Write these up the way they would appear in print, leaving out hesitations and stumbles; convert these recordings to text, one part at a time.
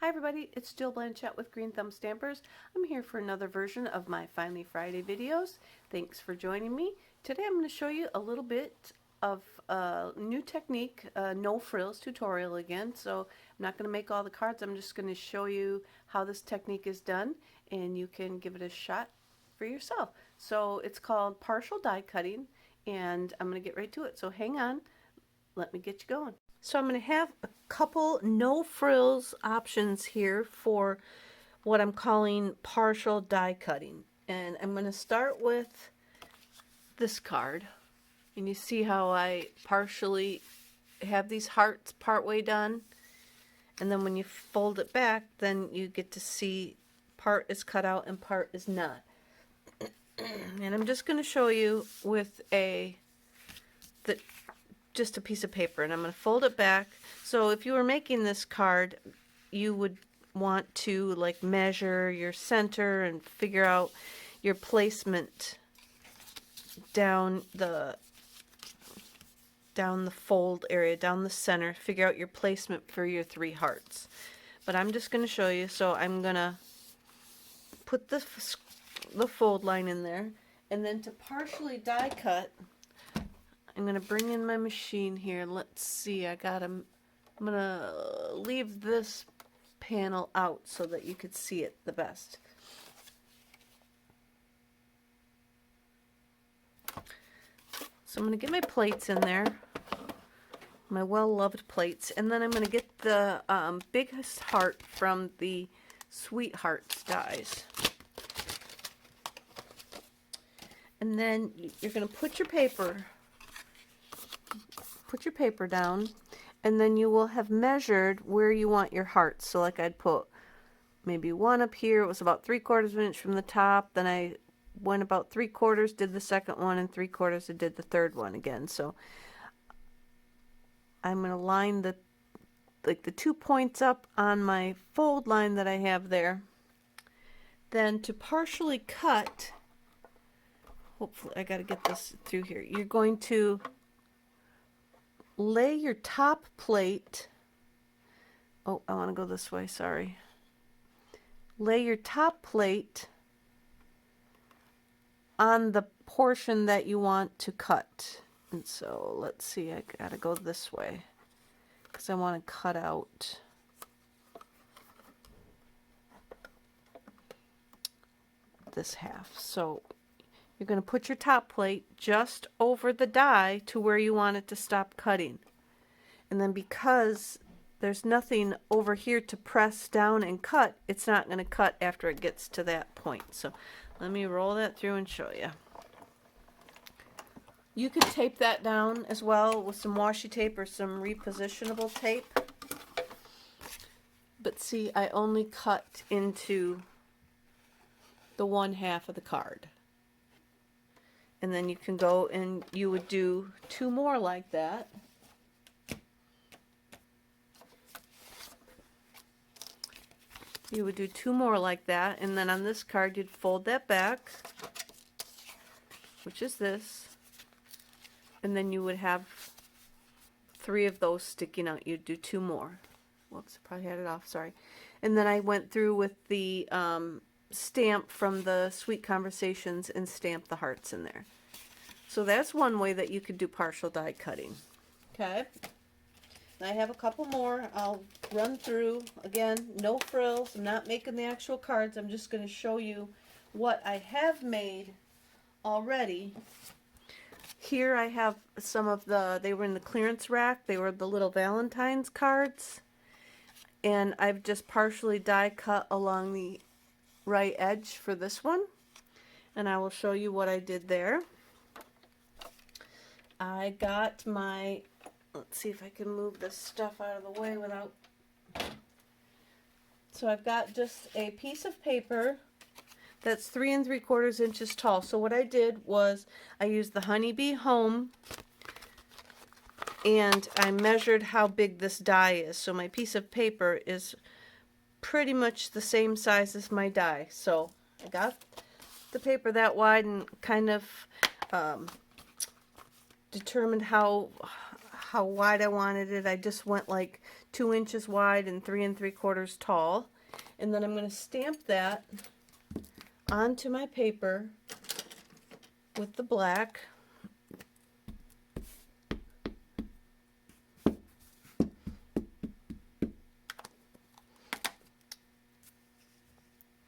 Hi everybody, it's Jill Blanchett with Green Thumb Stampers. I'm here for another version of my Finally Friday videos. Thanks for joining me. Today I'm going to show you a little bit of a new technique, no frills tutorial again. So I'm not going to make all the cards, I'm just going to show you how this technique is done and you can give it a shot for yourself. So it's called partial die cutting and I'm going to get right to it. So hang on, let me get you going. So I'm going to have a couple no frills options here for what I'm calling partial die cutting. And I'm going to start with this card. And you see how I partially have these hearts partway done. And then when you fold it back, then you get to see part is cut out and part is not. And I'm just going to show you with just a piece of paper, and I'm going to fold it back. So if you were making this card, you would want to like measure your center and figure out your placement down the fold area, down the center, figure out your placement for your three hearts. But I'm just going to show you. So I'm going to put the fold line in there, and then to partially die cut, I'm going to bring in my machine here. Let's see, I'm going to leave this panel out so that you could see it the best. So I'm going to get my plates in there, my well-loved plates, and then I'm going to get the biggest heart from the Sweethearts dies. And then you're going to put your paper down, and then you will have measured where you want your hearts. So like I'd put maybe one up here. It was about 3/4 of an inch from the top. Then I went about 3/4, did the second one, and 3/4 I did the third one again. So I'm going to line the 2 points up on my fold line that I have there. Then to partially cut, hopefully I got to get this through here. You're going to lay your top plate, oh, I want to go this way, sorry. Lay your top plate on the portion that you want to cut. And so let's see, I gotta go this way because I want to cut out this half. So you're going to put your top plate just over the die to where you want it to stop cutting. And then because there's nothing over here to press down and cut, it's not going to cut after it gets to that point. So let me roll that through and show you. You could tape that down as well with some washi tape or some repositionable tape. But see, I only cut into the 1/2 of the card. And then you can go and you would do 2 more like that. You would do 2 more like that, and then on this card you'd fold that back, which is this, and then you would have 3 of those sticking out. You'd do 2 more. Whoops, I probably had it off, sorry. And then I went through with the stamp from the Sweet Conversations and stamp the hearts in there. So that's one way that you could do partial die cutting. Okay, I have a couple more I'll run through. Again, no frills, I'm not making the actual cards, I'm just going to show you what I have made already. Here I have some of they were in the clearance rack, they were the little Valentine's cards, and I've just partially die cut along the right edge for this one, and I will show you what I did there. I got my, let's see if I can move this stuff out of the way without, so I've got just a piece of paper that's 3 3/4 inches tall. So what I did was I used the Honeybee Home and I measured how big this die is. So my piece of paper is pretty much the same size as my die. So I got the paper that wide and kind of determined how how wide I wanted it. I just went like 2 inches wide and 3 3/4 tall. And then I'm going to stamp that onto my paper with the black.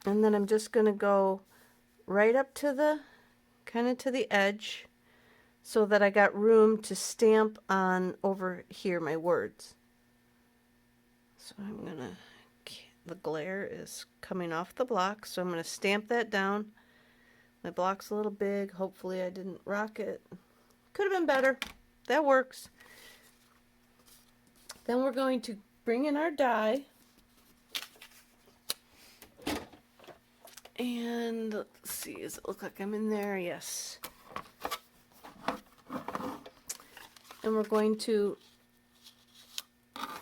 And then I'm just going to go right up to the, kind of to the edge, so that I got room to stamp on over here my words. So I'm going to, the glare is coming off the block, so I'm going to stamp that down. My block's a little big. Hopefully I didn't rock it. Could have been better. That works. Then we're going to bring in our die. And let's see, does it look like I'm in there? Yes. And we're going to,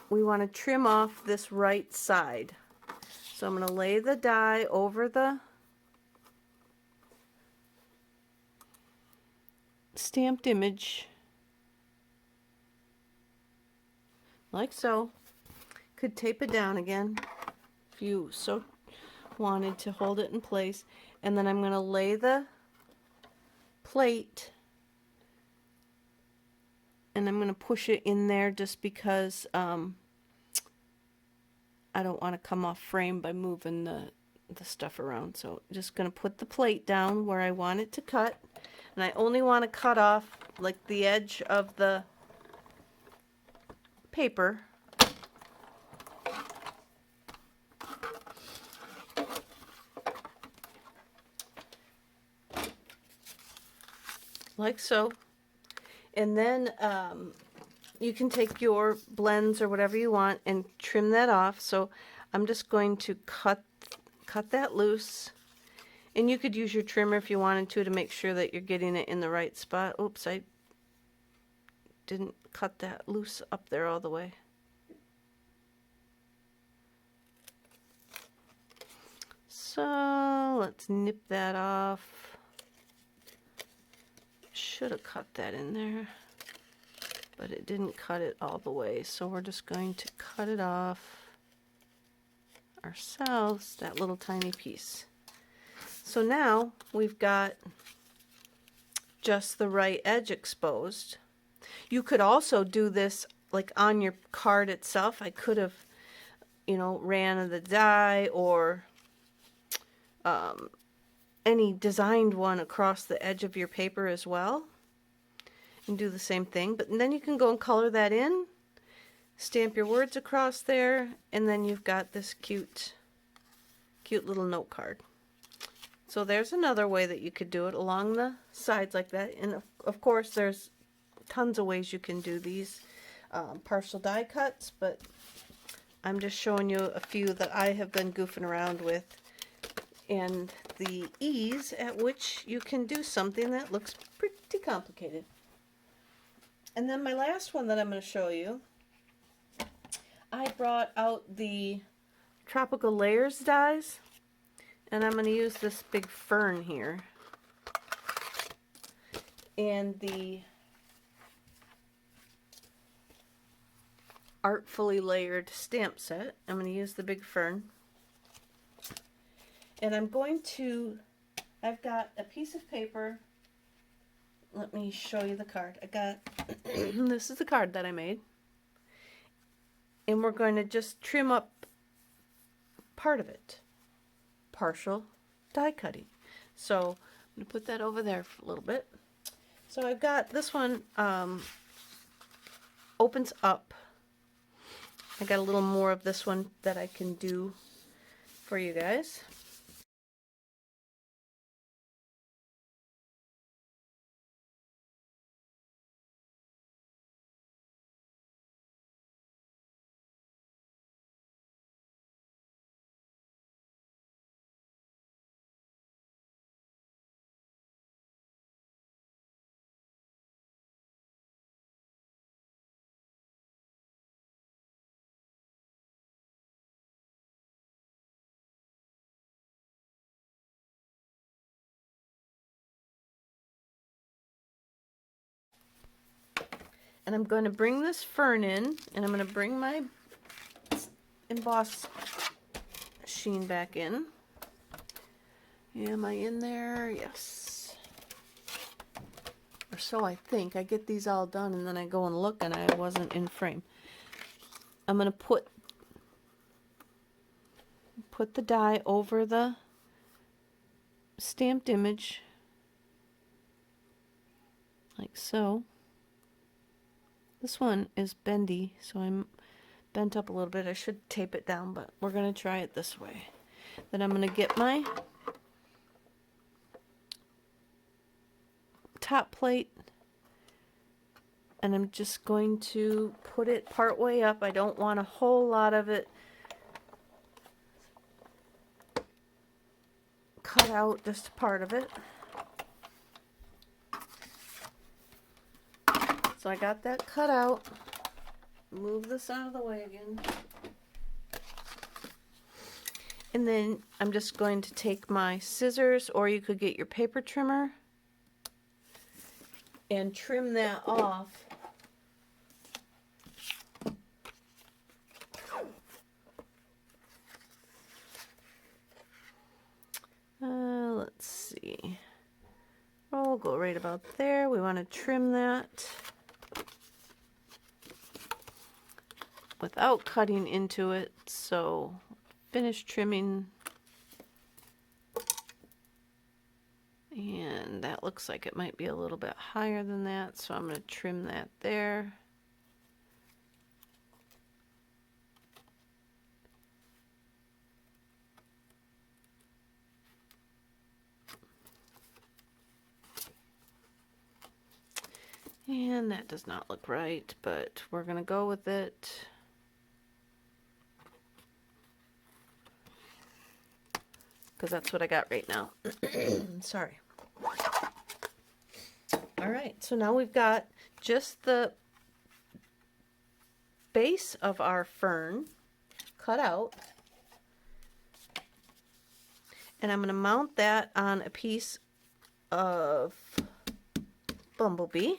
we want to trim off this right side. So I'm going to lay the die over the stamped image, like so. Could tape it down again if you so wanted to hold it in place. And then I'm going to lay the plate and I'm going to push it in there just because I don't want to come off frame by moving the stuff around. So just going to put the plate down where I want it to cut, and I only want to cut off like the edge of the paper. Like so. And then you can take your blends or whatever you want and trim that off. So I'm just going to cut that loose. And you could use your trimmer if you wanted to make sure that you're getting it in the right spot. Oops, I didn't cut that loose up there all the way. So let's nip that off. Should have cut that in there, but it didn't cut it all the way. So we're just going to cut it off ourselves, that little tiny piece. So now we've got just the right edge exposed. You could also do this like on your card itself. I could have, you know, ran the die or any designed one across the edge of your paper as well, and do the same thing. But then you can go and color that in, stamp your words across there, and then you've got this cute little note card. So there's another way that you could do it along the sides like that. And of course there's tons of ways you can do these partial die cuts, but I'm just showing you a few that I have been goofing around with, and the ease at which you can do something that looks pretty complicated. And then my last one that I'm going to show you, I brought out the Tropical Layers dies, and I'm going to use this big fern here and the Artfully Layered stamp set. I'm going to use the big fern, and I'm going to, I've got a piece of paper. Let me show you the card. I got this is the card that I made, and we're going to just trim up part of it, partial die cutting. So I'm going to put that over there for a little bit. So I've got this one opens up. I got a little more of this one that I can do for you guys. And I'm going to bring this fern in, and I'm going to bring my emboss sheen back in. Am I in there? Yes. Or so I think. I get these all done and then I go and look and I wasn't in frame. I'm going to put the die over the stamped image like so. This one is bendy, so I'm bent up a little bit. I should tape it down, but we're going to try it this way. Then I'm going to get my top plate and I'm just going to put it part way up. I don't want a whole lot of it cut out, just part of it. So I got that cut out. Move this out of the way again. And then I'm just going to take my scissors, or you could get your paper trimmer, and trim that off. Let's see. We'll go right about there. We want to trim that without cutting into it. So finish trimming. And that looks like it might be a little bit higher than that, so I'm going to trim that there. And that does not look right, but we're going to go with it. Because that's what I got right now. Sorry. Alright, so now we've got just the base of our fern cut out. And I'm going to mount that on a piece of bumblebee.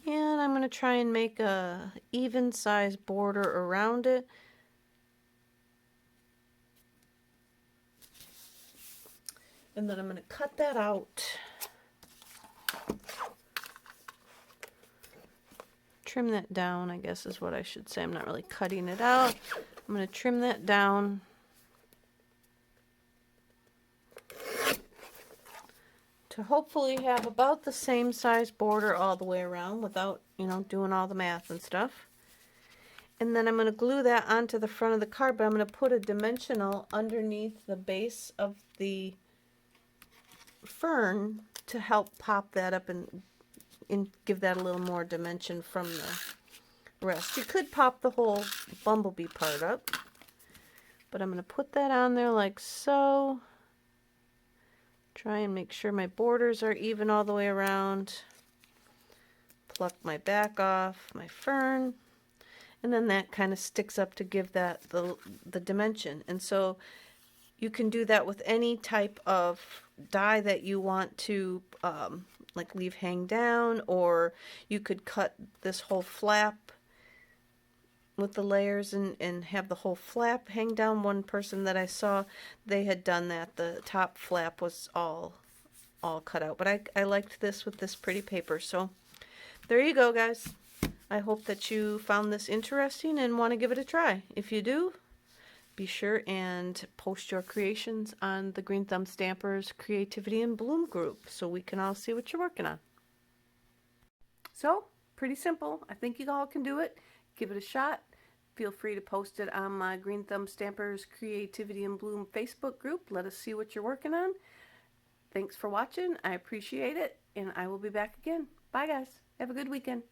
And I'm going to try and make a even size border around it. And then I'm going to cut that out. Trim that down, I guess is what I should say. I'm not really cutting it out. I'm going to trim that down. To hopefully have about the same size border all the way around without, you know, doing all the math and stuff. And then I'm going to glue that onto the front of the card, but I'm going to put a dimensional underneath the base of the fern to help pop that up and give that a little more dimension from the rest. You could pop the whole bumblebee part up, but I'm going to put that on there like so. Try and make sure my borders are even all the way around. Pluck my back off my fern, and then that kind of sticks up to give that the dimension. And so you can do that with any type of die that you want to like leave hang down, or you could cut this whole flap with the layers and have the whole flap hang down. One person that I saw, they had done that. The top flap was all cut out, but I liked this with this pretty paper. So there you go, guys. I hope that you found this interesting and want to give it a try. If you do, be sure and post your creations on the Green Thumb Stampers Creativity in Bloom group so we can all see what you're working on. So, pretty simple. I think you all can do it. Give it a shot. Feel free to post it on my Green Thumb Stampers Creativity in Bloom Facebook group. Let us see what you're working on. Thanks for watching. I appreciate it, and I will be back again. Bye, guys. Have a good weekend.